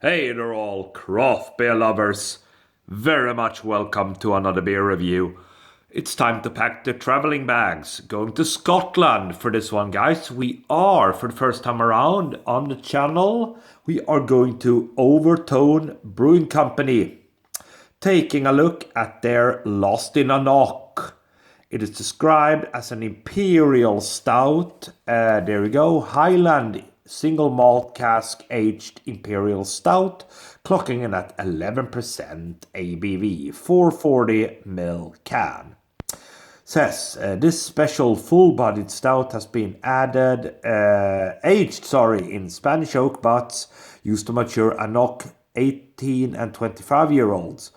Hey there all craft beer lovers. Very much welcome to another beer review. It's time to pack the traveling bags. Going to Scotland for this one, guys. We are, for the first time around on the channel, we are going to Overtone Brewing Company. Taking a look at their Lost in Ancnoc. It is described as an Imperial Stout. There we go. Highland single malt cask aged Imperial Stout. Clocking in at 11% ABV. 440ml can. Says this special full-bodied stout has been aged in Spanish oak butts used to mature Ancnoc 18 and 25-year-olds.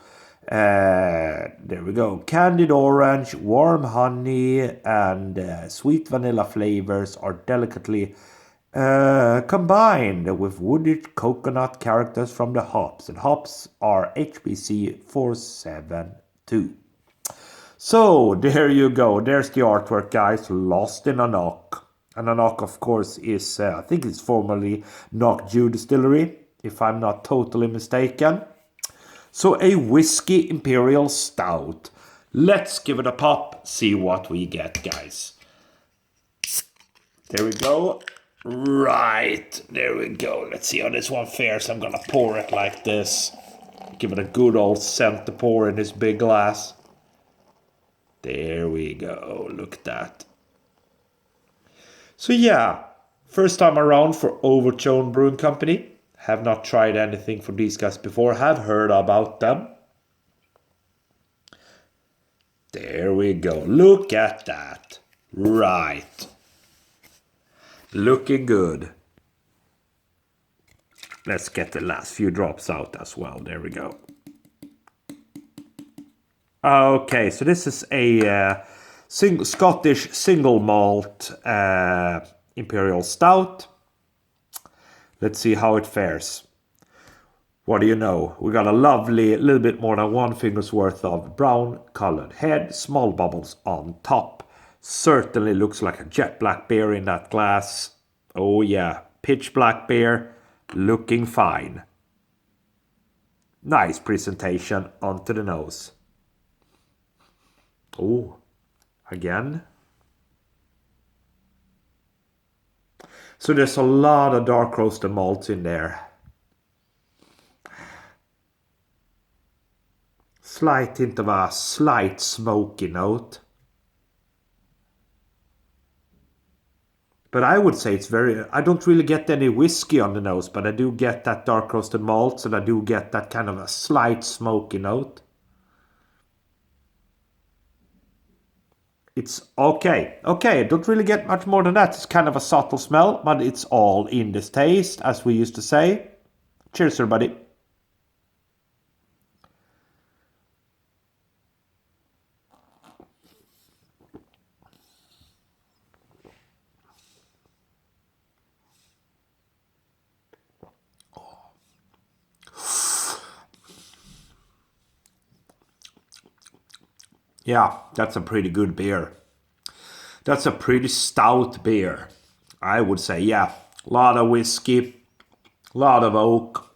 There we go. Candied orange, warm honey, and sweet vanilla flavors are delicately combined with wooded coconut characters from the hops. And hops are HBC 472. So, there you go. There's the artwork, guys. Lost in Ancnoc. And Ancnoc, of course, is, I think it's formerly Knock Jew Distillery, if I'm not totally mistaken. So, a whiskey Imperial Stout. Let's give it a pop, see what we get, guys. There we go. Right, there we go. Let's see how this one fares. I'm gonna pour it like this. Give it a good old scent to pour in this big glass. There we go, look at that. So yeah, first time around for Overtone Brewing Company. Have not tried anything from these guys before, have heard about them. There we go, look at that. Right. Looking good. Let's get the last few drops out as well, there we go. Okay, so this is a Scottish single malt Imperial Stout. Let's see how it fares. What do you know? We got a lovely, little bit more than one finger's worth of brown colored head, small bubbles on top. Certainly looks like a jet black beer in that glass. Oh yeah, pitch black beer, looking fine. Nice presentation onto the nose. Oh, again. So there's a lot of dark roasted malts in there. Slight hint of a slight smoky note. But I would say it's very, I don't really get any whiskey on the nose, but I do get that dark roasted malts and I do get that kind of a slight smoky note. It's okay. Okay, don't really get much more than that. It's kind of a subtle smell, but it's all in this taste, as we used to say. Cheers, everybody. Yeah, that's a pretty good beer. That's a pretty stout beer, I would say. Yeah, a lot of whiskey, a lot of oak,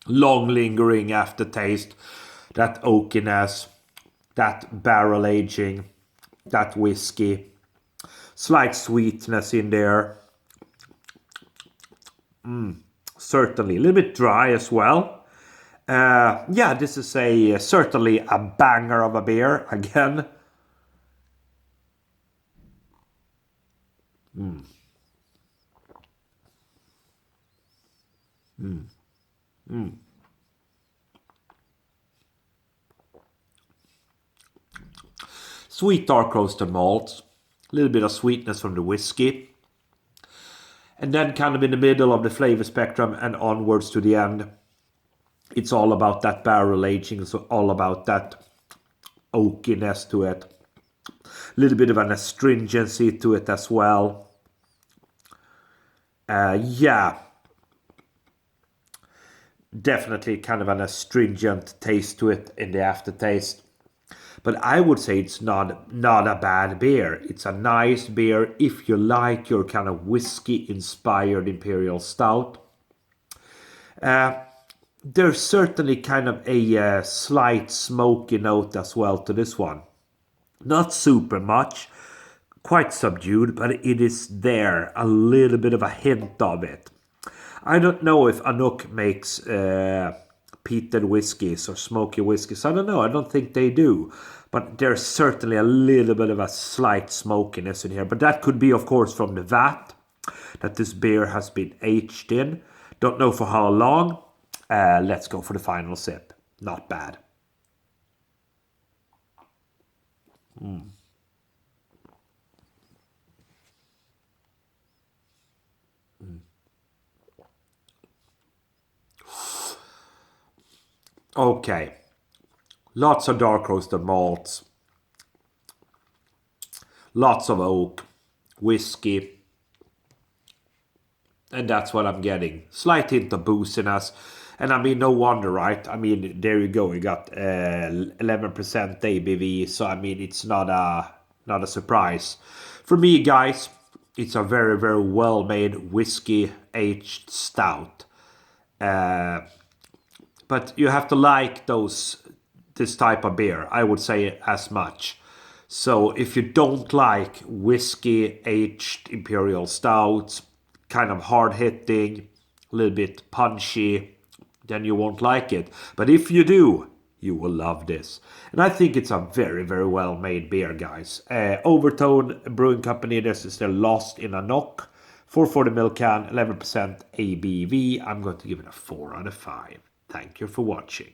long lingering aftertaste, that oakiness, that barrel aging, that whiskey, slight sweetness in there. Certainly a little bit dry as well. Yeah, this is certainly a banger of a beer again. Sweet dark roasted malts, a little bit of sweetness from the whiskey. And then kind of in the middle of the flavor spectrum and onwards to the end, it's all about that barrel aging. It's all about that oakiness to it. A little bit of an astringency to it as well. Yeah. Definitely kind of an astringent taste to it in the aftertaste. But I would say it's not a bad beer. It's a nice beer if you like your kind of whiskey-inspired Imperial Stout. There's certainly kind of a slight smoky note as well to this one. Not super much, quite subdued, but it is there, a little bit of a hint of it. I don't know if Ancnoc makes peated whiskies or smoky whiskies. I don't know. I don't think they do. But there's certainly a little bit of a slight smokiness in here. But that could be, of course, from the vat that this beer has been aged in. Don't know for how long. Let's go for the final sip. Not bad. Okay. Lots of dark roasted malts. Lots of oak. Whiskey. And that's what I'm getting. Slight hint of booziness. And I mean, no wonder, right? I mean, there you go. You got 11% ABV. So, I mean, it's not a surprise. For me, guys, it's a very, very well-made whiskey-aged stout. But you have to like this type of beer. I would say as much. So if you don't like whiskey-aged Imperial stouts, kind of hard-hitting, a little bit punchy, then you won't like it. But if you do, you will love this. And I think it's a very, very well-made beer, guys. Overtone Brewing Company, this is their Lost in Ancnoc. 440ml can, 11% ABV. I'm going to give it a 4 out of 5. Thank you for watching.